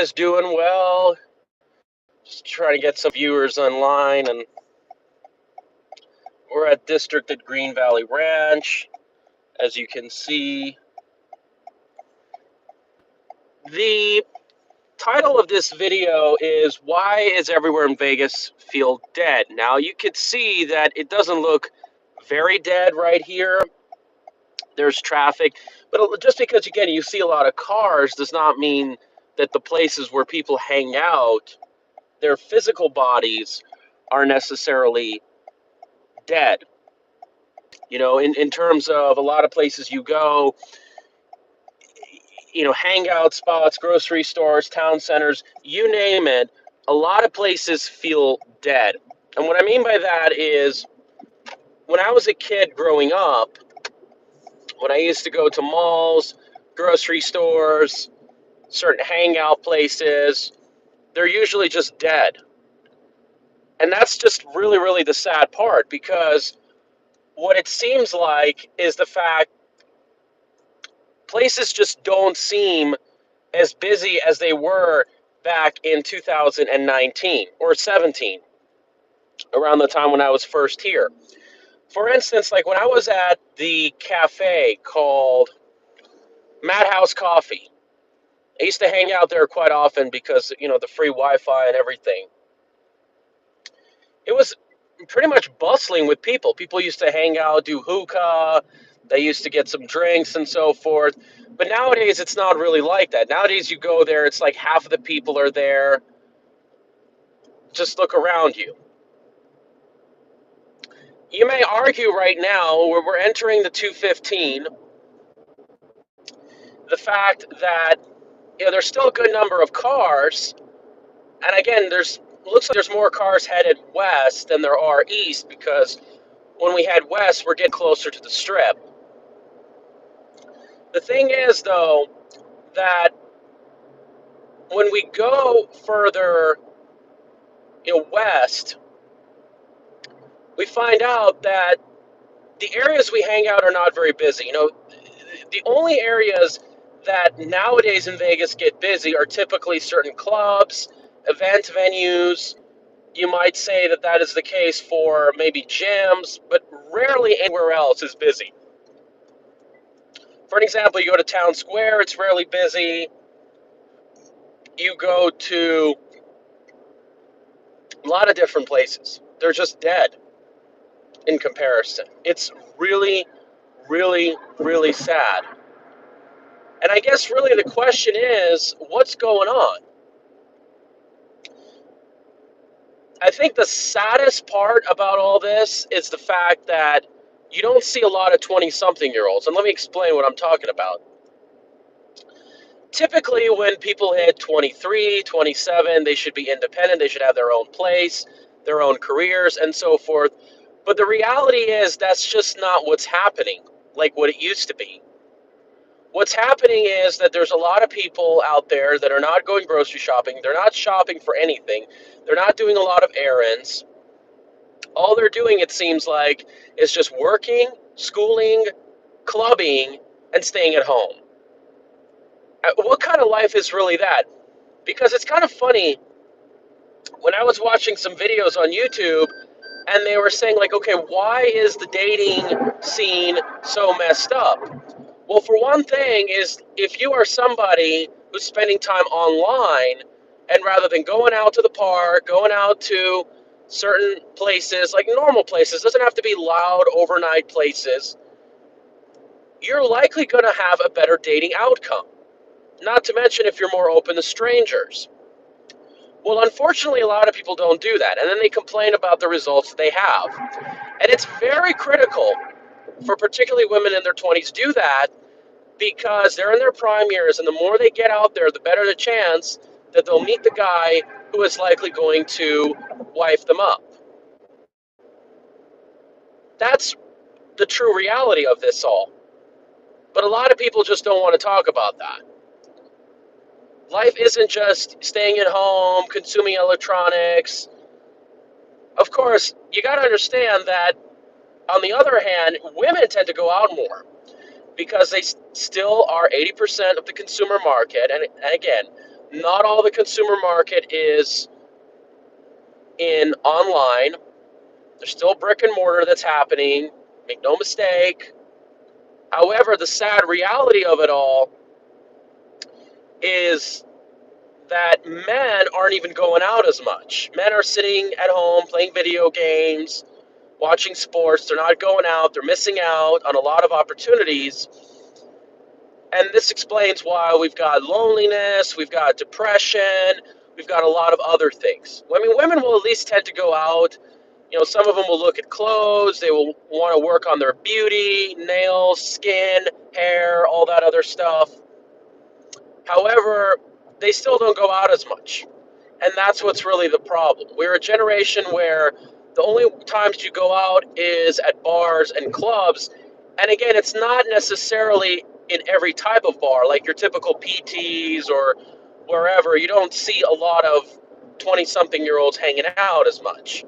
is doing well. Just trying to get some viewers online, and we're at District at Green Valley Ranch. As you can see, the title of this video is Why is Everywhere in Vegas Feel Dead? Now, you could see that it doesn't look very dead right here. There's traffic, but just because, again, you see a lot of cars does not mean that the places where people hang out, their physical bodies, are necessarily dead. You know, in terms of a lot of places you go, you know, hangout spots, grocery stores, town centers, you name it, a lot of places feel dead. And what I mean by that is when I was a kid growing up, when I used to go to malls, grocery stores, certain hangout places, they're usually just dead. And that's just really, really the sad part, because what it seems like is the fact places just don't seem as busy as they were back in 2019 or 17, around the time when I was first here. For instance, like when I was at the cafe called Madhouse Coffee, I used to hang out there quite often because, you know, the free Wi-Fi and everything. It was pretty much bustling with people. People used to hang out, do hookah, they used to get some drinks and so forth. But nowadays, it's not really like that. Nowadays, you go there, it's like half of the people are there. Just look around you. You may argue right now, where we're entering the 215, the fact that, you know, there's still a good number of cars, and again, looks like there's more cars headed west than there are east, because when we head west, we're getting closer to the strip. The thing is, though, that when we go further, you know, west, we find out that the areas we hang out are not very busy. You know, the only areas that nowadays in Vegas get busy are typically certain clubs, event venues. You might say that that is the case for maybe gyms, but rarely anywhere else is busy. For an example, you go to Town Square, it's rarely busy. You go to a lot of different places, they're just dead in comparison. It's really, really, really sad. And I guess really the question is, what's going on? I think the saddest part about all this is the fact that you don't see a lot of 20-something-year-olds. And let me explain what I'm talking about. Typically, when people hit 23, 27, they should be independent, they should have their own place, their own careers, and so forth. But the reality is that's just not what's happening, like what it used to be. What's happening is that there's a lot of people out there that are not going grocery shopping. They're not shopping for anything. They're not doing a lot of errands. All they're doing, it seems like, is just working, schooling, clubbing, and staying at home. What kind of life is really that? Because it's kind of funny, when I was watching some videos on YouTube, and they were saying, like, okay, why is the dating scene so messed up? Well, for one thing is, if you are somebody who's spending time online, and rather than going out to the park, going out to certain places, like normal places, doesn't have to be loud overnight places, you're likely going to have a better dating outcome. Not to mention if you're more open to strangers. Well, unfortunately, a lot of people don't do that, and then they complain about the results they have. And it's very critical for particularly women in their 20s do that, because they're in their prime years, and the more they get out there, the better the chance that they'll meet the guy who is likely going to wife them up. That's the true reality of this all. But a lot of people just don't want to talk about that. Life isn't just staying at home, consuming electronics. Of course, you got to understand that, on the other hand, women tend to go out more because they still are 80% of the consumer market. And again, Not all the consumer market is in online. There's still brick and mortar that's happening. Make no mistake. However, the sad reality of it all is that men aren't even going out as much. Men are sitting at home playing video games, watching sports. They're not going out. They're missing out on a lot of opportunities. And this explains why we've got loneliness, we've got depression, we've got a lot of other things. I mean, women will at least tend to go out. You know, some of them will look at clothes. They will want to work on their beauty, nails, skin, hair, all that other stuff. However, they still don't go out as much. And that's what's really the problem. We're a generation where the only times you go out is at bars and clubs. And again, it's not necessarily in every type of bar, like your typical PTs or wherever. You don't see a lot of 20-something-year-olds hanging out as much.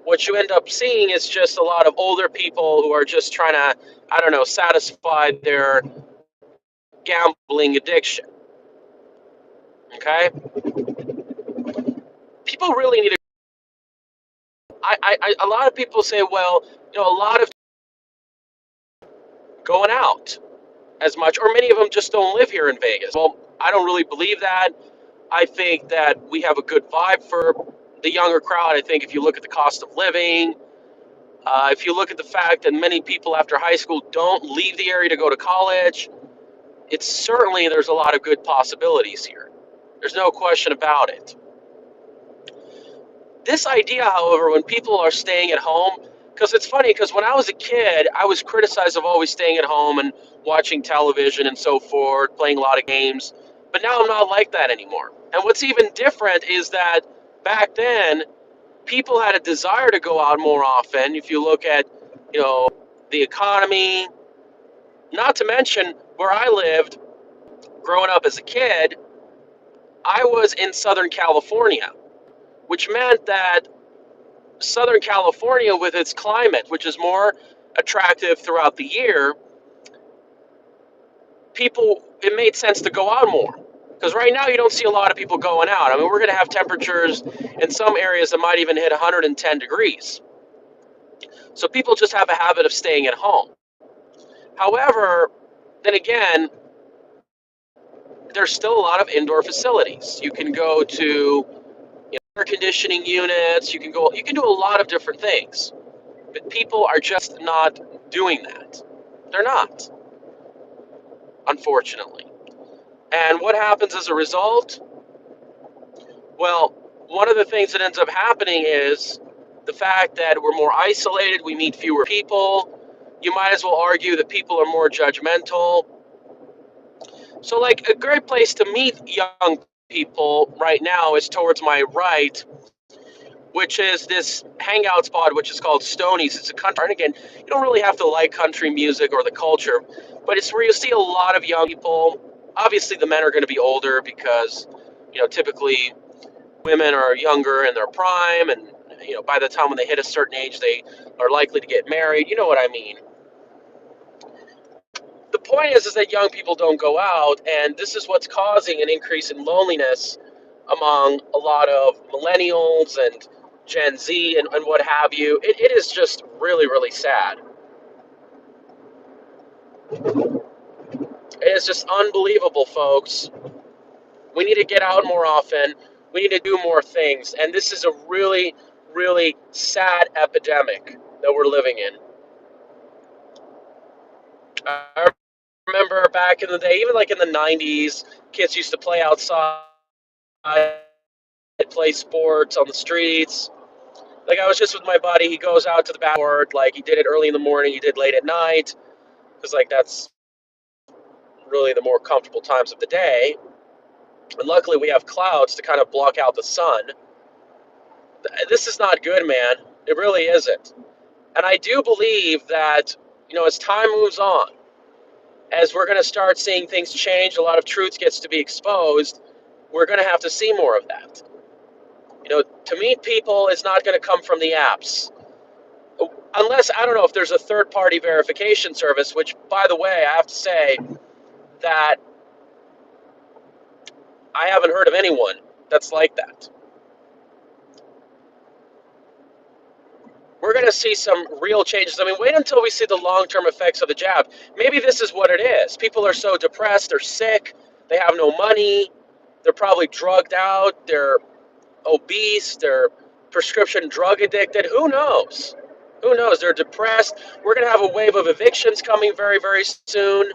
What you end up seeing is just a lot of older people who are just trying to, I don't know, satisfy their gambling addiction. Okay? People really need to. A lot of people say, well, you know, a lot of going out as much, or many of them just don't live here in Vegas. Well, I don't really believe that. I think that we have a good vibe for the younger crowd. I think if you look at the cost of living, if you look at the fact that many people after high school don't leave the area to go to college, it's certainly there's a lot of good possibilities here. There's no question about it. This idea, however, when people are staying at home, because it's funny, because when I was a kid, I was criticized of always staying at home and watching television and so forth, playing a lot of games. But now I'm not like that anymore. And what's even different is that back then, people had a desire to go out more often. If you look at, you know, the economy, not to mention where I lived growing up as a kid, I was in Southern California, which meant that Southern California, with its climate, which is more attractive throughout the year, it made sense to go out more. Because right now you don't see a lot of people going out. I mean, we're going to have temperatures in some areas that might even hit 110 degrees. So people just have a habit of staying at home. However, then again, there's still a lot of indoor facilities. You can go to air conditioning units. You can do a lot of different things. But people are just not doing that. They're not, unfortunately. And what happens as a result? Well, one of the things that ends up happening is the fact that we're more isolated, we meet fewer people. You might as well argue that people are more judgmental. So, like, a great place to meet young people right now is towards my right, which is this hangout spot, which is called Stoney's. It's a country, and again, you don't really have to like country music or the culture, but it's where you see a lot of young people. Obviously, the men are going to be older because, you know, typically women are younger in their prime, and, you know, by the time when they hit a certain age, they are likely to get married. You know what I mean? The point is that young people don't go out, and this is what's causing an increase in loneliness among a lot of millennials and Gen Z and what have you. It is just really, really sad. It is just unbelievable, folks. We need to get out more often. We need to do more things. And this is a really, really sad epidemic that we're living in. I remember back in the day, even like in the 90s, kids used to play outside, play sports on the streets. Like, I was just with my buddy. He goes out to the backyard. Like, he did it early in the morning. He did late at night. Because, like, that's really the more comfortable times of the day. And luckily, we have clouds to kind of block out the sun. This is not good, man. It really isn't. And I do believe that, you know, as time moves on, as we're going to start seeing things change, a lot of truth gets to be exposed, we're going to have to see more of that. You know, to meet people is not going to come from the apps. Unless, I don't know if there's a third-party verification service, which, by the way, I have to say that I haven't heard of anyone that's like that. We're going to see some real changes. I mean, wait until we see the long-term effects of the jab. Maybe this is what it is. People are so depressed, they're sick, they have no money, they're probably drugged out, they're obese, they're prescription drug addicted. Who knows? Who knows? They're depressed. We're going to have a wave of evictions coming very, very soon.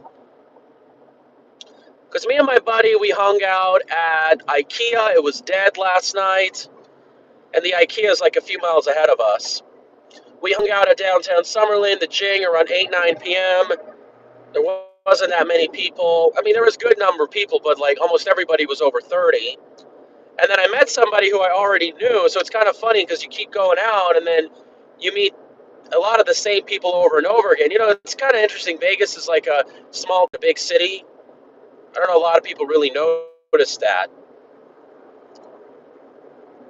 Because me and my buddy, we hung out at IKEA. It was dead last night. And the IKEA is like a few miles ahead of us. We hung out at downtown Summerlin, the Jing, around 8, 9 p.m. There wasn't that many people. I mean, there was a good number of people, but like almost everybody was over 30. And then I met somebody who I already knew. So it's kind of funny because you keep going out and then you meet a lot of the same people over and over again. You know, it's kind of interesting. Vegas is like a small to big city. I don't know, a lot of people really notice that.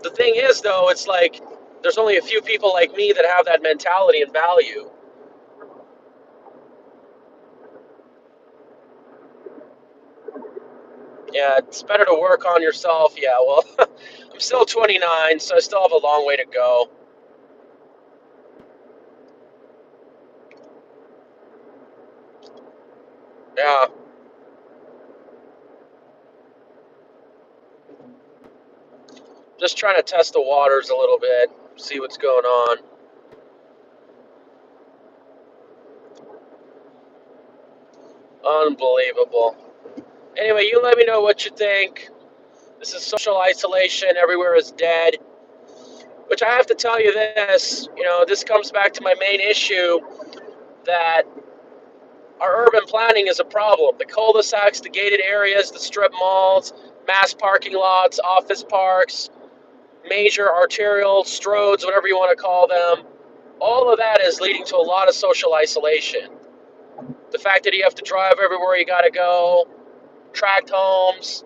The thing is, though, it's like there's only a few people like me that have that mentality and value. Yeah, it's better to work on yourself. Yeah, well, I'm still 29, so I still have a long way to go. Yeah, just trying to test the waters a little bit, see what's going on. Unbelievable. Anyway, you let me know what you think. This is social isolation. Everywhere is dead. Which I have to tell you this, this comes back to my main issue that our urban planning is a problem. The cul-de-sacs, the gated areas, the strip malls, mass parking lots, office parks, major arterial stroads, whatever you want to call them, all of that is leading to a lot of social isolation. The fact that you have to drive everywhere you got to go, tract homes,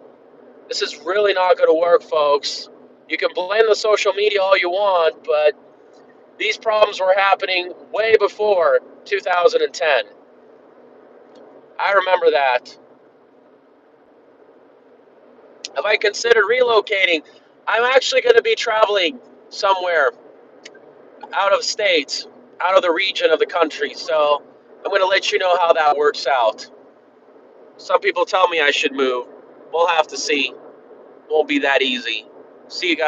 this is really not going to work, folks. You can blame the social media all you want, but these problems were happening way before 2010. I remember that. Have I considered relocating? I'm actually going to be traveling somewhere out of state, out of the region of the country. So I'm going to let you know how that works out. Some people tell me I should move. We'll have to see. Won't be that easy. See you guys.